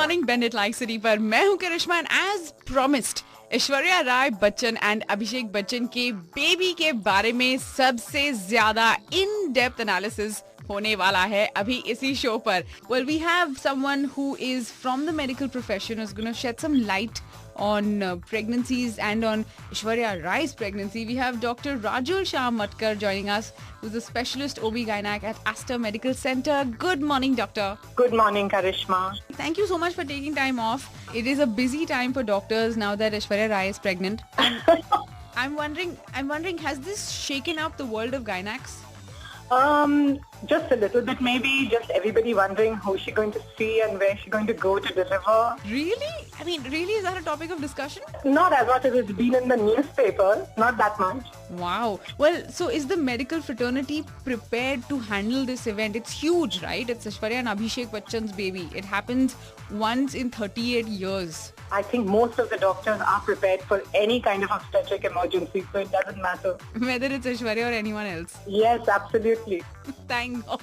Morning bandit like city पर मैं हूं Karishma and as promised Aishwarya Rai Bachchan and Abhishek Bachchan के बेबी के बारे में सबसे ज्यादा इन डेप्थ एनालिसिस होने वाला है अभी इसी शो पर. Well, we have someone who is from the medical profession who's going to shed some light on pregnancies and on Aishwarya Rai's pregnancy. We have Dr. Rajul Shah Matkar joining us, who's a specialist OB-GYNAC at Aster Medical Center. Good morning, doctor. Good morning, Karishma. Thank you so much for taking time off. It is a busy time for doctors now that Aishwarya Rai is pregnant. I'm wondering, has this shaken up the world of gynacs? Just a little bit maybe, just everybody wondering who's she going to see and where she's going to go to deliver. Really? I mean, really? Is that a topic of discussion? Not as much as it's been in the newspaper, not that much. Wow. Well, so is the medical fraternity prepared to handle this event? It's huge, right? It's Aishwarya and Abhishek Bachchan's baby. It happens once in 38 years. I think most of the doctors are prepared for any kind of obstetric emergency, so it doesn't matter. Whether it's Aishwarya or anyone else. Yes, absolutely. Thank God.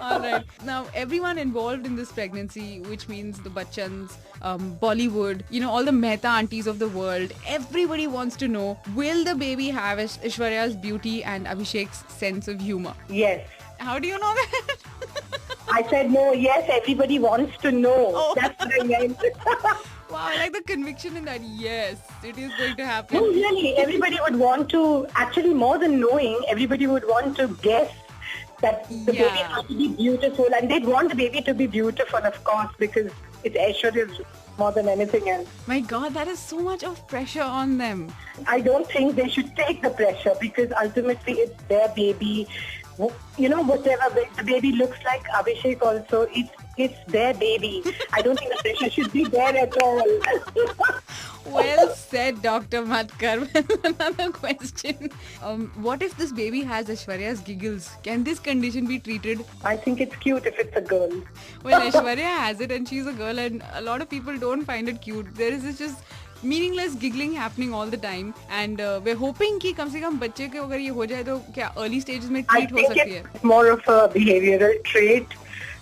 All right. Now, everyone involved in this pregnancy, which means the Bachchans, Bollywood, all the Mehta aunties of the world, everybody wants to know, will the baby have Aishwarya's beauty and Abhishek's sense of humor? Yes. How do you know that? I said no, yes, everybody wants to know. Oh. That's what I meant. Wow, I like the conviction in that. Yes, it is going to happen. No, really, everybody would want to, actually more than knowing, everybody would want to guess that the baby has to be beautiful, and they'd want the baby to be beautiful, of course, because it's Aishwarya's more than anything else. My God, that is so much of pressure on them. I don't think they should take the pressure, because ultimately it's their baby. Whatever the baby looks like, Abhishek also, it's their baby. I don't think the pressure should be there at all. Well said, Dr. Matkar. Another question. What if this baby has Aishwarya's giggles? Can this condition be treated? I think it's cute if it's a girl. Well, Aishwarya has it and she's a girl, and a lot of people don't find it cute. There is this just meaningless giggling happening all the time, and we're hoping कि कम से कम बच्चे को अगर ये हो जाए तो क्या early stages में treat हो सकती है? It's more of a behavioral trait,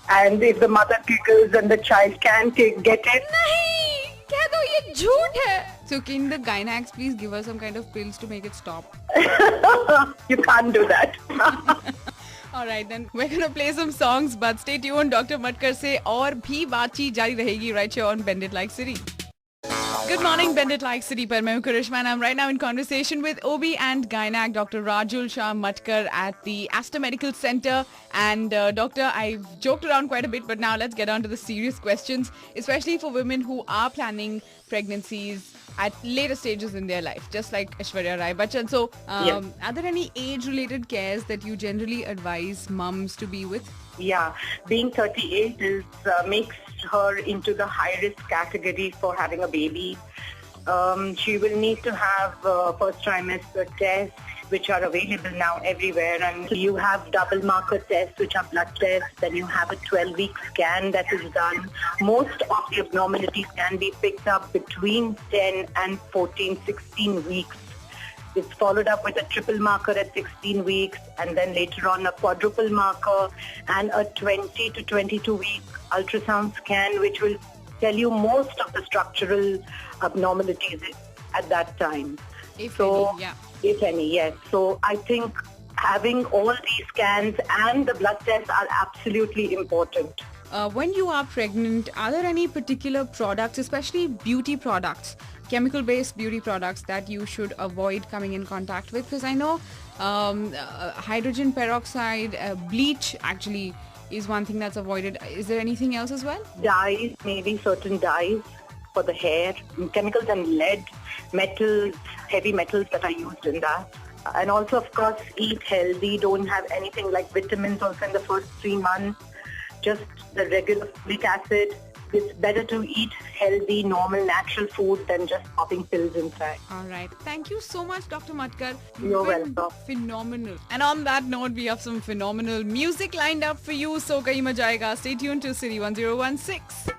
and if the mother giggles and the child can get it. नहीं, कह दो ये झूठ है. So can the gynacs please give us some kind of pills to make it stop? You can't do that. Alright, then we're gonna play some songs, but stay tuned. Dr. Matkar से और भी बातचीत जारी रहेगी right here on Bend It Like City. Good morning, Bend It Like City par main hu Karishma and I'm right now in conversation with OB and Gynac Dr. Rajul Shah Matkar at the Aster Medical Center. And doctor, I've joked around quite a bit, but now let's get on to the serious questions, especially for women who are planning pregnancies at later stages in their life, just like Aishwarya Rai Bachchan. So, Yes. Are there any age-related cares that you generally advise mums to be with? Yeah, being 38 makes her into the high-risk category for having a baby. She will need to have first trimester tests, which are available now everywhere. And you have double marker tests, which are blood tests. Then you have a 12-week scan that is done. Most of the abnormalities can be picked up between 10 and 14, 16 weeks. It's followed up with a triple marker at 16 weeks, and then later on a quadruple marker and a 20 to 22 week ultrasound scan, which will tell you most of the structural abnormalities at that time. If any, yeah. If any, yes. So I think having all these scans and the blood tests are absolutely important. When you are pregnant, are there any particular products, especially beauty products, chemical-based beauty products, that you should avoid coming in contact with? Because I know hydrogen peroxide, bleach actually is one thing that's avoided. Is there anything else as well? Dyes, maybe certain dyes for the hair, chemicals and lead, metals, heavy metals that are used in that. And also, of course, eat healthy. Don't have anything like vitamins also in the first 3 months. Just the regular folic acid. It's better to eat healthy, normal, natural food than just popping pills inside. All right. Thank you so much, Dr. Matkar. You're welcome. Phenomenal. And on that note, we have some phenomenal music lined up for you. So kahin majayega. Stay tuned to City 1016.